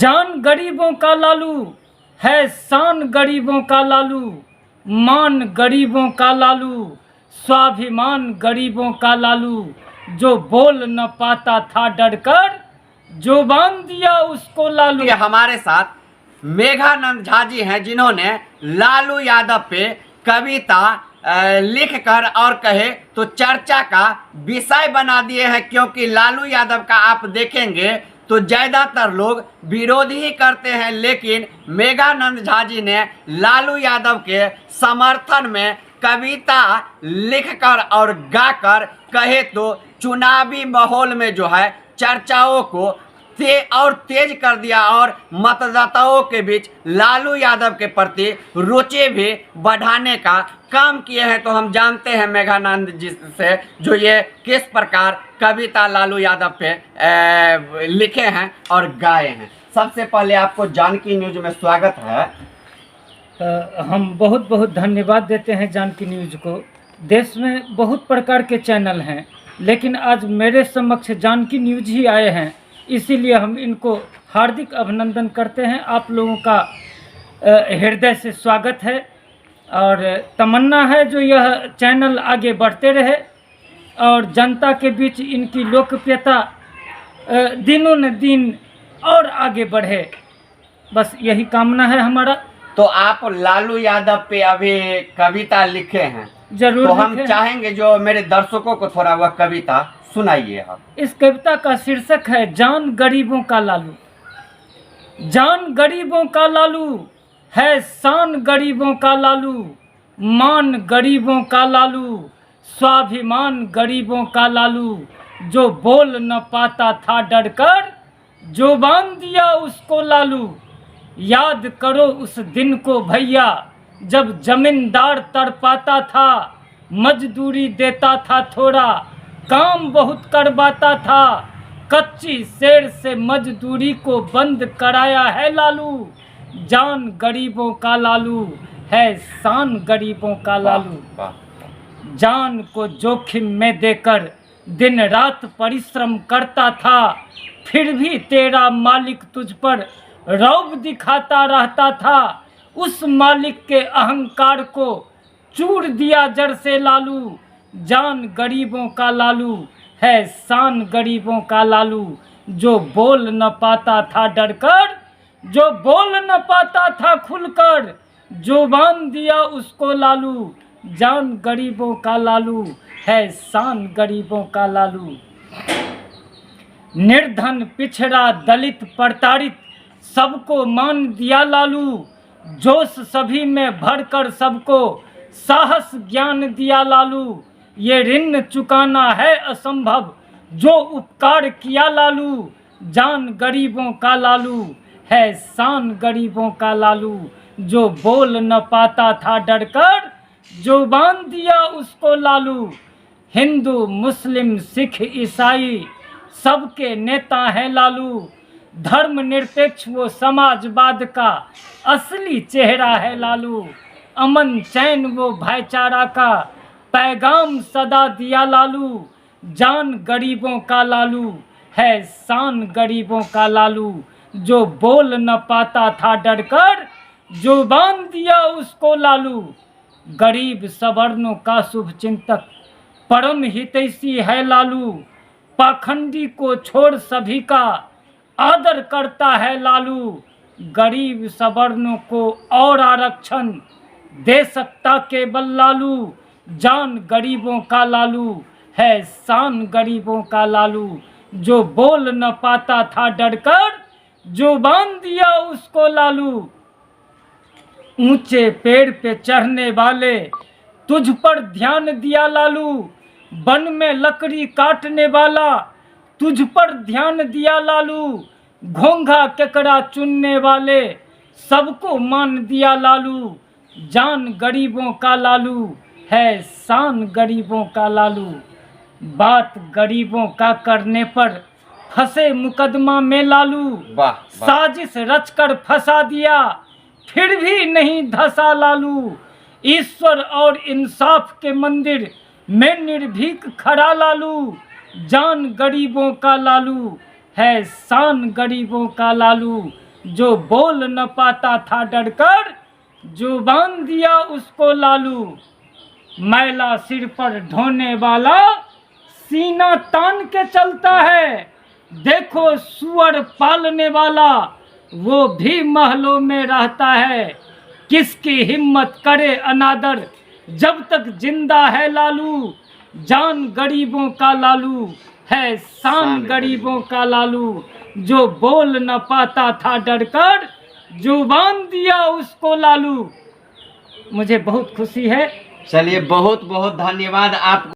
जान गरीबों का लालू है, शान गरीबों का लालू, मान गरीबों का लालू, स्वाभिमान गरीबों का लालू। जो बोल न पाता था डरकर, जो बांध दिया उसको लालू। हमारे साथ मेघानंद झा जी हैं, जिन्होंने लालू यादव पे कविता लिख कर और कहे तो चर्चा का विषय बना दिए हैं। क्योंकि लालू यादव का आप देखेंगे तो ज़्यादातर लोग विरोध ही करते हैं, लेकिन मेघानंद झा जी ने लालू यादव के समर्थन में कविता लिखकर और गाकर कहे तो चुनावी माहौल में जो है चर्चाओं को तेज कर दिया और मतदाताओं के बीच लालू यादव के प्रति रुचि भी बढ़ाने का काम किए हैं। तो हम जानते हैं मेघानंद जी से जो ये किस प्रकार कविता लालू यादव पे लिखे हैं और गाए हैं। सबसे पहले आपको जानकी न्यूज में स्वागत है। हम बहुत बहुत धन्यवाद देते हैं जानकी न्यूज को। देश में बहुत प्रकार के चैनल हैं, लेकिन आज मेरे समक्ष जानकी न्यूज ही आए हैं, इसीलिए हम इनको हार्दिक अभिनंदन करते हैं। आप लोगों का हृदय से स्वागत है और तमन्ना है जो यह चैनल आगे बढ़ते रहे और जनता के बीच इनकी लोकप्रियता दिनों न दिन और आगे बढ़े, बस यही कामना है हमारा। तो आप लालू यादव पे अभी कविता लिखे हैं, जरूर तो हम चाहेंगे जो मेरे दर्शकों को थोड़ा वह कविता सुनाइए आप। इस कविता का शीर्षक है जान गरीबों का लालू। जान गरीबों का लालू है, शान गरीबों का लालू, मान गरीबों का लालू, स्वाभिमान गरीबों का लालू। जो बोल न पाता था डरकर, जो बांध दिया उसको लालू। याद करो उस दिन को भैया, जब जमींदार तड़पाता था, मजदूरी देता था थोड़ा, काम बहुत करवाता था। कच्ची शेर से मजदूरी को बंद कराया है लालू। जान गरीबों का लालू है, शान गरीबों का लालू। जान को जोखिम में देकर दिन रात परिश्रम करता था, फिर भी तेरा मालिक तुझ पर रौब दिखाता रहता था। उस मालिक के अहंकार को चूर दिया जड़ से लालू। जान गरीबों का लालू है, शान गरीबों का लालू। जो बोल न पाता था डरकर, जो बोल न पाता था खुलकर, जो बांध दिया उसको लालू। जान गरीबों का लालू है, शान गरीबों का लालू। निर्धन पिछड़ा दलित प्रताड़ित सबको मान दिया लालू। जोश सभी में भरकर सबको साहस ज्ञान दिया लालू। ये ऋण चुकाना है असंभव जो उपकार किया लालू। जान गरीबों का लालू है, शान गरीबों का लालू। जो बोल न पाता था डरकर, जो बांध दिया उसको लालू। हिंदू मुस्लिम सिख ईसाई सबके नेता हैं लालू। धर्मनिरपेक्ष वो समाजवाद का असली चेहरा है लालू। अमन चैन वो भाईचारा का पैगाम सदा दिया लालू। जान गरीबों का लालू है, शान गरीबों का लालू। जो बोल न पाता था डरकर, जो बांध दिया उसको लालू। गरीब सवर्णों का शुभ चिंतक परम हितैषी है लालू। पाखंडी को छोड़ सभी का आदर करता है लालू। गरीब सवर्णों को और आरक्षण दे सकता केवल लालू। जान गरीबों का लालू है, शान गरीबों का लालू। जो बोल न पाता था डरकर, जो बांध दिया उसको लालू। ऊंचे पेड़ पे चढ़ने वाले तुझ पर ध्यान दिया लालू। वन में लकड़ी काटने वाला तुझ पर ध्यान दिया लालू। घोंघा केकड़ा चुनने वाले सबको मान दिया लालू। जान गरीबों का लालू है, शान गरीबों का लालू। बात गरीबों का करने पर फंसे मुकदमा में लालू। साजिश रचकर फंसा दिया, फिर भी नहीं धसा लालू। ईश्वर और इंसाफ के मंदिर में निर्भीक खड़ा लालू। जान गरीबों का लालू है, शान गरीबों का लालू। जो बोल न पाता था डरकर, जुबान दिया उसको लालू। मैला सिर पर ढोने वाला सीना तान के चलता है, देखो सुअर पालने वाला वो भी महलों में रहता है। किसकी हिम्मत करे अनादर जब तक जिंदा है लालू, जान गरीबों का लालू है शान गरीबों का लालू। जो बोल न पाता था डरकर, जुबान दिया उसको लालू। मुझे बहुत खुशी है। चलिए, बहुत बहुत धन्यवाद आप।